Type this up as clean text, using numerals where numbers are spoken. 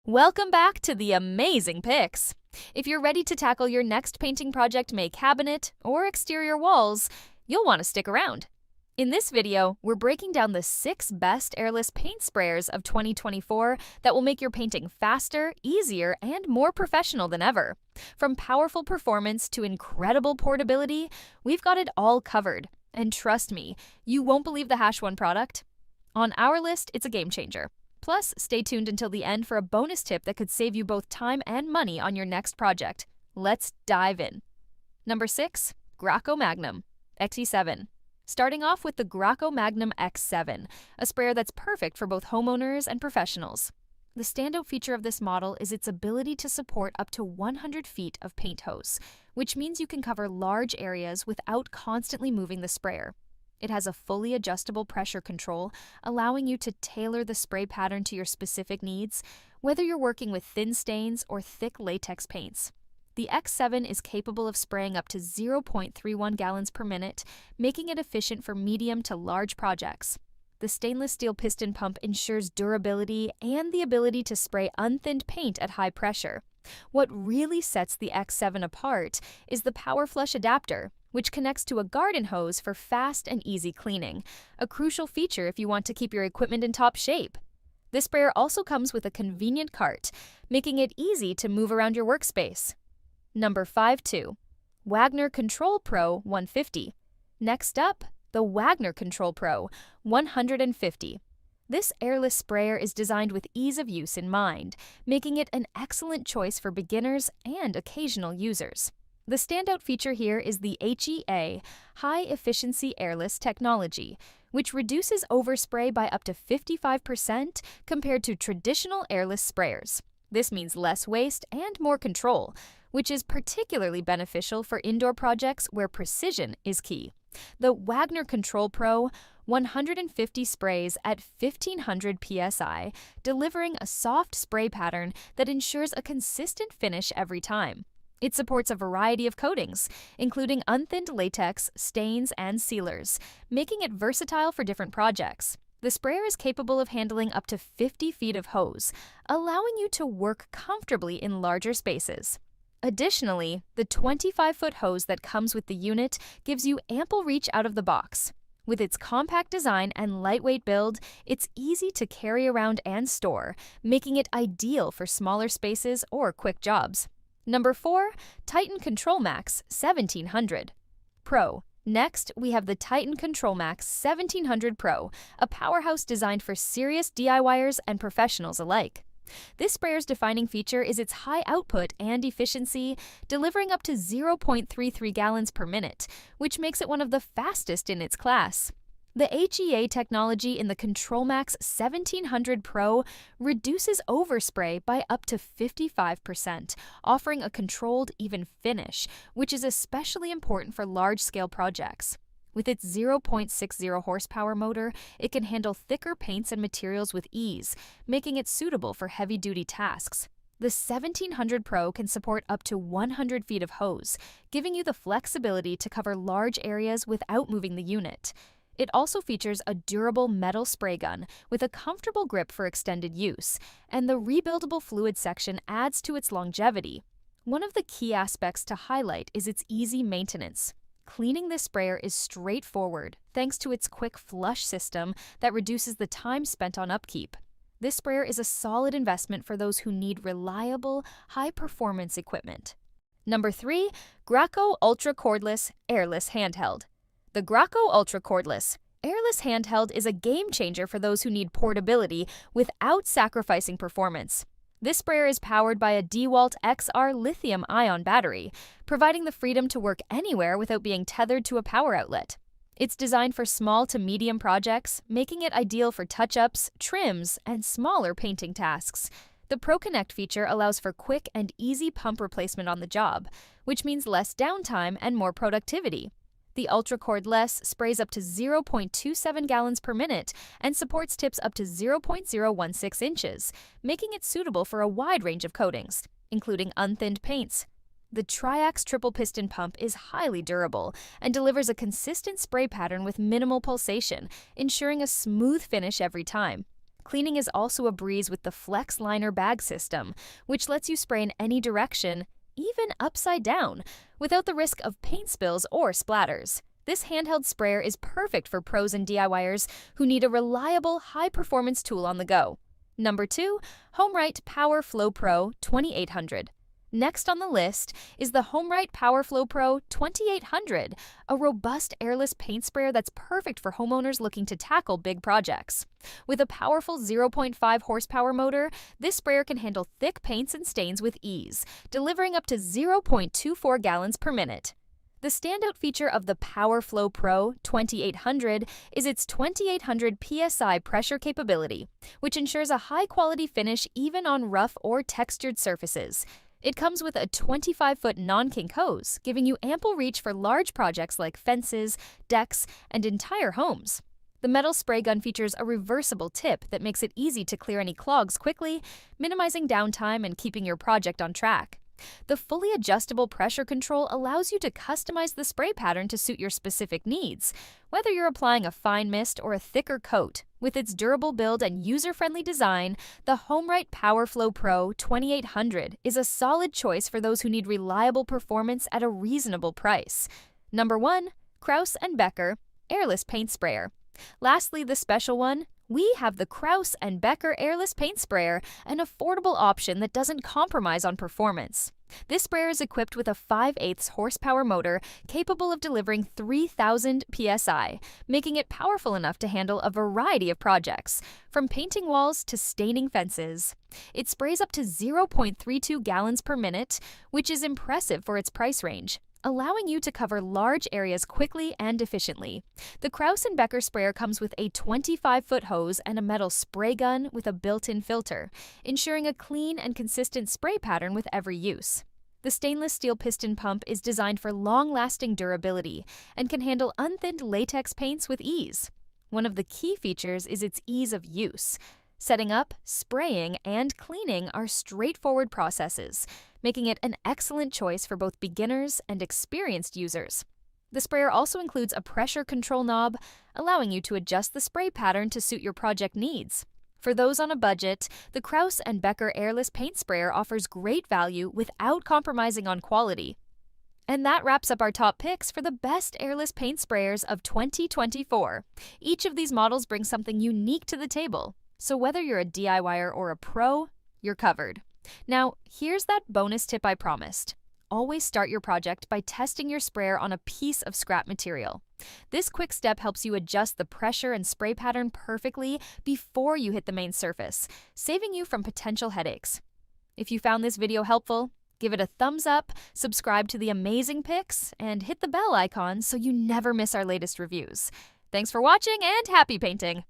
Welcome back to the amazing picks. If you're ready to tackle your next painting project, may cabinet or exterior walls, you'll want to stick around. In this video, we're breaking down the 6 best airless paint sprayers of 2024 that will make your painting faster, easier, and more professional than ever. From powerful performance to incredible portability, we've got it all covered. And trust me, you won't believe the #1 product. On our list, it's a game changer. Plus, stay tuned until the end for a bonus tip that could save you both time and money on your next project. Let's dive in. Number 6. Graco Magnum X7. Starting off with the Graco Magnum X7, a sprayer that's perfect for both homeowners and professionals. The standout feature of this model is its ability to support up to 100 feet of paint hose, which means you can cover large areas without constantly moving the sprayer. It has a fully adjustable pressure control, allowing you to tailor the spray pattern to your specific needs, whether you're working with thin stains or thick latex paints. The X7 is capable of spraying up to 0.31 gallons per minute, making it efficient for medium to large projects. The stainless steel piston pump ensures durability and the ability to spray unthinned paint at high pressure. What really sets the X7 apart is the power flush adapter, which connects to a garden hose for fast and easy cleaning, a crucial feature if you want to keep your equipment in top shape. This sprayer also comes with a convenient cart, making it easy to move around your workspace. Number 5. Wagner Control Pro 150. Next up, the Wagner Control Pro 150. This airless sprayer is designed with ease of use in mind, making it an excellent choice for beginners and occasional users. The standout feature here is the HEA, High Efficiency Airless technology, which reduces overspray by up to 55% compared to traditional airless sprayers. This means less waste and more control, which is particularly beneficial for indoor projects where precision is key. The Wagner Control Pro 150 sprays at 1500 psi, delivering a soft spray pattern that ensures a consistent finish every time. It supports a variety of coatings, including unthinned latex, stains, and sealers, making it versatile for different projects. The sprayer is capable of handling up to 50 feet of hose, allowing you to work comfortably in larger spaces. Additionally, the 25-foot hose that comes with the unit gives you ample reach out of the box. With its compact design and lightweight build, it's easy to carry around and store, making it ideal for smaller spaces or quick jobs. Number 4. Titan ControlMax 1700 Pro. Next, we have the Titan ControlMax 1700 Pro, a powerhouse designed for serious DIYers and professionals alike. This sprayer's defining feature is its high output and efficiency, delivering up to 0.33 gallons per minute, which makes it one of the fastest in its class. The HEA technology in the ControlMax 1700 Pro reduces overspray by up to 55%, offering a controlled, even finish, which is especially important for large-scale projects. With its 0.60 horsepower motor, it can handle thicker paints and materials with ease, making it suitable for heavy-duty tasks. The 1700 Pro can support up to 100 feet of hose, giving you the flexibility to cover large areas without moving the unit. It also features a durable metal spray gun with a comfortable grip for extended use, and the rebuildable fluid section adds to its longevity. One of the key aspects to highlight is its easy maintenance. Cleaning this sprayer is straightforward thanks to its quick flush system that reduces the time spent on upkeep. This sprayer is a solid investment for those who need reliable, high-performance equipment. Number 3. Graco Ultra Cordless Airless Handheld. The Graco Ultra Cordless Airless Handheld is a game changer for those who need portability without sacrificing performance. This sprayer is powered by a DeWalt XR lithium-ion battery, providing the freedom to work anywhere without being tethered to a power outlet. It's designed for small to medium projects, making it ideal for touch-ups, trims, and smaller painting tasks. The ProConnect feature allows for quick and easy pump replacement on the job, which means less downtime and more productivity. The Ultra Cordless sprays up to 0.27 gallons per minute and supports tips up to 0.016 inches, making it suitable for a wide range of coatings, including unthinned paints. The Triax triple piston pump is highly durable and delivers a consistent spray pattern with minimal pulsation, ensuring a smooth finish every time. Cleaning is also a breeze with the Flex Liner bag system, which lets you spray in any direction, even upside down, without the risk of paint spills or splatters. This handheld sprayer is perfect for pros and DIYers who need a reliable, high-performance tool on the go. Number 2, HomeRight PowerFlo Pro 2800. Next on the list is the HomeRight PowerFlo Pro 2800, a robust airless paint sprayer that's perfect for homeowners looking to tackle big projects. With a powerful 0.5 horsepower motor, this sprayer can handle thick paints and stains with ease, delivering up to 0.24 gallons per minute. The standout feature of the PowerFlo Pro 2800 is its 2800 PSI pressure capability, which ensures a high-quality finish even on rough or textured surfaces. It comes with a 25-foot non-kink hose, giving you ample reach for large projects like fences, decks, and entire homes. The metal spray gun features a reversible tip that makes it easy to clear any clogs quickly, minimizing downtime and keeping your project on track. The fully adjustable pressure control allows you to customize the spray pattern to suit your specific needs, whether you're applying a fine mist or a thicker coat. With its durable build and user-friendly design, the HomeRight PowerFlo Pro 2800 is a solid choice for those who need reliable performance at a reasonable price. Number 1, Krauss Becker Airless Paint Sprayer. Lastly, the special one, we have the Krauss Becker Airless Paint Sprayer, an affordable option that doesn't compromise on performance. This sprayer is equipped with a 5/8 horsepower motor capable of delivering 3,000 psi, making it powerful enough to handle a variety of projects, from painting walls to staining fences. It sprays up to 0.32 gallons per minute, which is impressive for its price range, allowing you to cover large areas quickly and efficiently. The Krauss Becker sprayer comes with a 25-foot hose and a metal spray gun with a built-in filter, ensuring a clean and consistent spray pattern with every use. The stainless steel piston pump is designed for long-lasting durability and can handle unthinned latex paints with ease. One of the key features is its ease of use. Setting up, spraying, and cleaning are straightforward processes, making it an excellent choice for both beginners and experienced users. The sprayer also includes a pressure control knob, allowing you to adjust the spray pattern to suit your project needs. For those on a budget, the Krauss Becker Airless Paint Sprayer offers great value without compromising on quality. And that wraps up our top picks for the best airless paint sprayers of 2024. Each of these models brings something unique to the table, so whether you're a DIYer or a pro, you're covered. Now, here's that bonus tip I promised. Always start your project by testing your sprayer on a piece of scrap material. This quick step helps you adjust the pressure and spray pattern perfectly before you hit the main surface, saving you from potential headaches. If you found this video helpful, give it a thumbs up, subscribe to the amazing picks, and hit the bell icon so you never miss our latest reviews. Thanks for watching and happy painting!